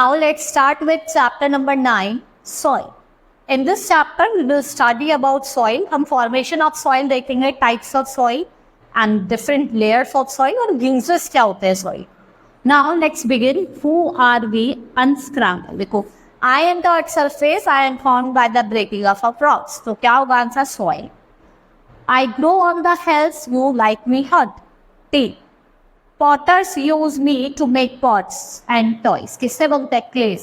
Now let's start with chapter number 9, soil. In this chapter, we will study about soil. हम formation of soil देखेंगे, types of soil and different layers of soil और uses क्या होते हैं soil. Now let's begin. Who are we? Unscramble. देखो, I am the earth's surface. I am formed by the breaking of rocks. तो क्या होगा answer? Soil. I grow on the hills. You like me hut. T. Potters use me to make pots and toys. किससे बोलते हैं? Clays.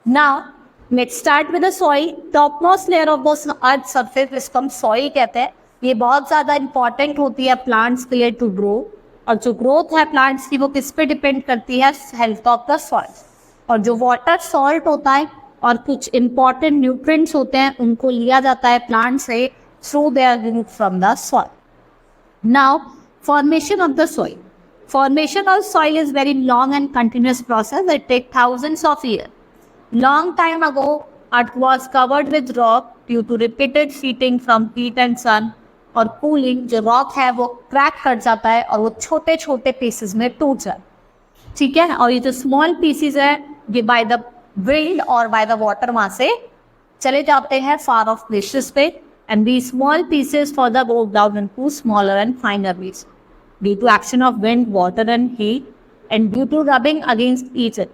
Now let's start with the soil. Topmost layer of the earth surface जिसको हम soil कहते हैं, ये बहुत ज़्यादा important होती है plants के लिए to grow. और जो growth है plants की वो किस पे depend करती है? Health of the soil. और जो water salt होता है और कुछ important nutrients होते हैं उनको लिया जाता है plant से through their root from the soil. Now formation of the soil. Formation of soil is very long and continuous process. It takes thousands of years. Long time ago, earth was covered with rock due to repeated heating from heat and sun और cooling. जो rock है वो crack कर जाता है और वो छोटे छोटे pieces में टूट जाता है, ठीक है. और ये जो small pieces है ये by the wind और by the water वहाँ से चले जाते हैं far off places पे, and these small pieces further go down into smaller and finer pieces due to action of wind, water and heat and due to rubbing against each other.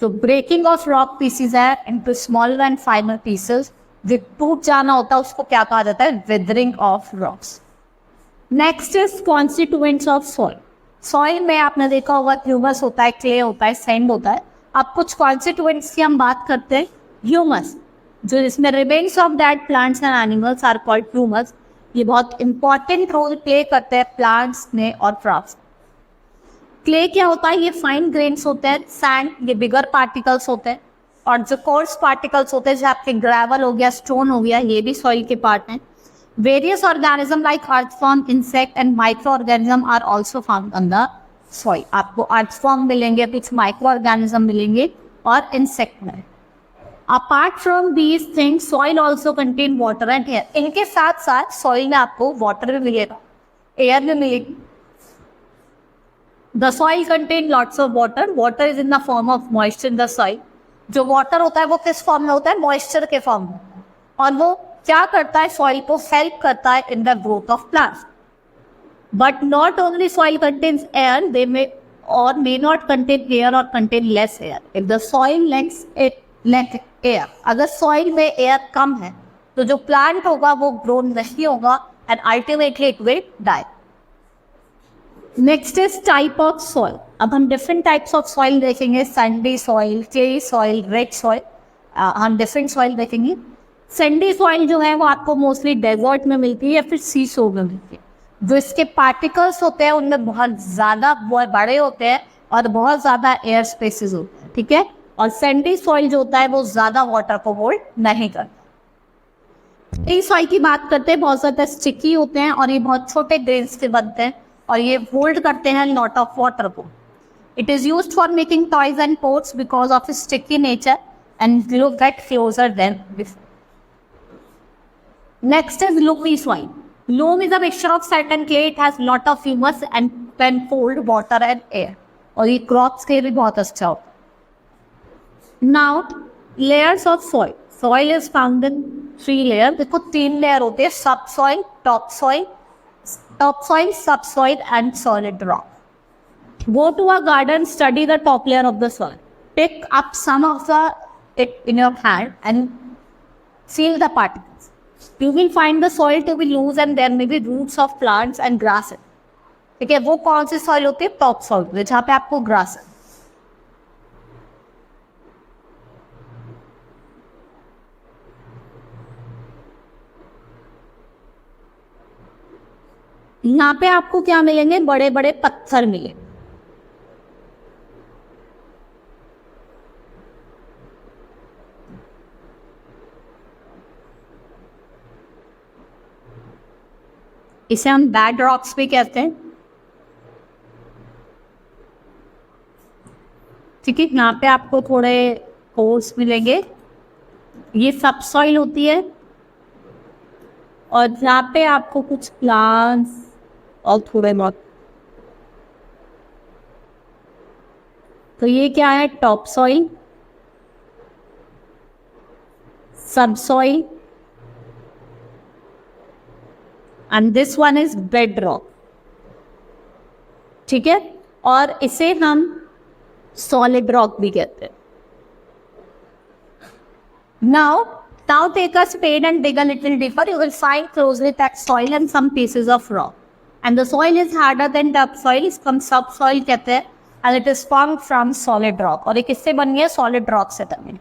So breaking of rock pieces है into smaller and finer pieces. जो टूट जाना होता है उसको क्या कहा जाता है? Weathering of rocks. Next is constituents of soil. Soil में आपने देखा होगा humus होता है, clay होता है, sand होता है. अब कुछ constituents की हम बात करते हैं. Humus, जो इसमें remains of that plants and animals are called humus. ये बहुत इंपॉर्टेंट रोल प्ले करते हैं प्लांट्स में और क्रॉप्स. क्ले क्या होता है? ये फाइन ग्रेन्स होते हैं. सैंड ये बिगर पार्टिकल्स होते हैं और जो कोर्स पार्टिकल्स होते हैं जैसे आपके ग्रेवल हो गया, स्टोन हो गया, ये भी सॉइल के पार्ट हैं. Various organism like earthworm, insect and micro organism are also found on the soil. आपको अर्थफॉर्म मिलेंगे, कुछ माइक्रो ऑर्गेनिज्म मिलेंगे और इंसेक्ट में. Apart from these things, soil also contain water and air. इनके साथ साथ soil में आपको water भी मिलेगा, air भी मिलेगी. The soil contain lots of water. Water is in the form of moisture in the soil. जो water होता है वो किस form में होता है? Moisture के form में. और वो क्या करता है? Soil को help करता है in the growth of plants. But not only soil contains air, they may or may not contain air or contain less air. If the soil lacks air, अगर सॉइल में एयर कम है तो जो plant होगा वो ग्रो नहीं होगा and ultimately it will die. Next is type of soil. अब हम डिफरेंट टाइप्स ऑफ सॉइल देखेंगे. Sandy soil, clay soil, red soil, हम डिफरेंट सॉइल देखेंगे. सैंडी सॉइल जो है वो आपको मोस्टली डेजर्ट में मिलती है या फिर सी शोर में मिलती है. जो इसके पार्टिकल्स होते हैं उनमें बहुत ज़्यादा बड़े होते हैं और बहुत ज़्यादा एयर स्पेसेस होते हैं, ठीक है. और सैंडी सॉइल जो होता है वो ज़्यादा वाटर को होल्ड नहीं करता. क्ले सॉइल की बात करते हैं, बहुत ज़्यादा स्टिकी होते हैं और ये बहुत छोटे ग्रेन्स के बनते हैं और ये होल्ड करते हैं लॉट ऑफ वाटर को. It is used for making toys and pots because of sticky nature and you get closer than before. Next is loamy soil. Loam is a mixture of sand and clay. It has lot of humus and can hold water and air. और ये crops के लिए भी बहुत अच्छा होता है. Now layers of soil. Soil is found in 3 layers. देखो 3 लेयर होते हैं, सब सॉइल, टॉप सॉइल, सब soil and solid rock. Go to a garden, study the top layer of the soil. Pick up some of it in your hand and feel the particles. You will find the soil to be loose and there may be roots of plants and grasses. ठीक है, वो कौन सी soil होती है? Top soil, जहाँ पे आपको grass है. यहाँ पे आपको क्या मिलेंगे? बड़े बड़े पत्थर मिले. इसे हम बैड रॉक्स भी कहते हैं, ठीक है. यहाँ पे आपको थोड़े होल्स मिलेंगे, ये सब सॉइल होती है. और यहाँ पे आपको कुछ प्लांट्स और थोड़े बहुत, तो ये क्या है? Top soil. subsoil, and this one is bedrock. ठीक है, और इसे हम solid rock भी कहते हैं. Now take a spade and dig a little deeper. You will find closely packed soil and some pieces of rock. And the soil is harder than topsoil. इसको हम subsoil कहते हैं. And it is formed from solid rock. और ये किससे बनी है? Solid rock से बनी.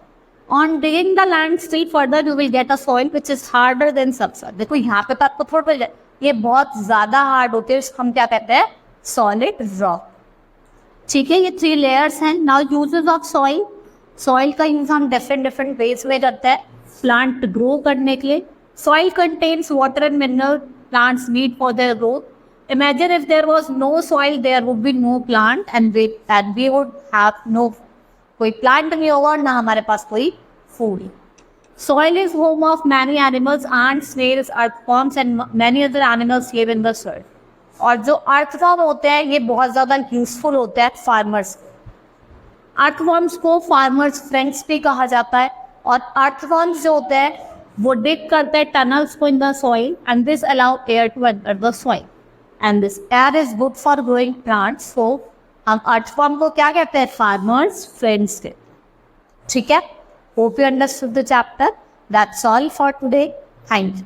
On digging the land still further, you will get a soil which is harder than subsoil. देखो यहाँ पे तो आपको थोड़ा ये बहुत ज़्यादा हार्ड होते हैं. इसको हम क्या कहते हैं? Solid rock. ठीक है, ये 3 layers हैं. Now uses of soil. Soil का यूज हम डिफरेंट वेज में करते हैं प्लांट ग्रो करने के लिए. Soil contains water and mineral plants need for their growth. Imagine if there was no soil, there would be no plant, and we would have no, कोई plant नहीं होगा और ना हमारे पास कोई food. Soil is home of many animals, ants, snails, earthworms, and many other animals live in the soil. और जो earthworm होते हैं ये बहुत ज़्यादा यूजफुल होते हैं फार्मर्स. अर्थवर्म्स को फार्मर्स फ्रेंड्स भी कहा जाता है. और अर्थवर्म्स जो होते हैं वो डिग करते हैं टनल्स को in the soil, and this allow air to enter the soil, and this air is good for growing plants. So हम अर्थवर्म को क्या कहते हैं? फार्मर्स फ्रेंड्स के. ठीक है, hope you understood the chapter. That's all for today. Thank you.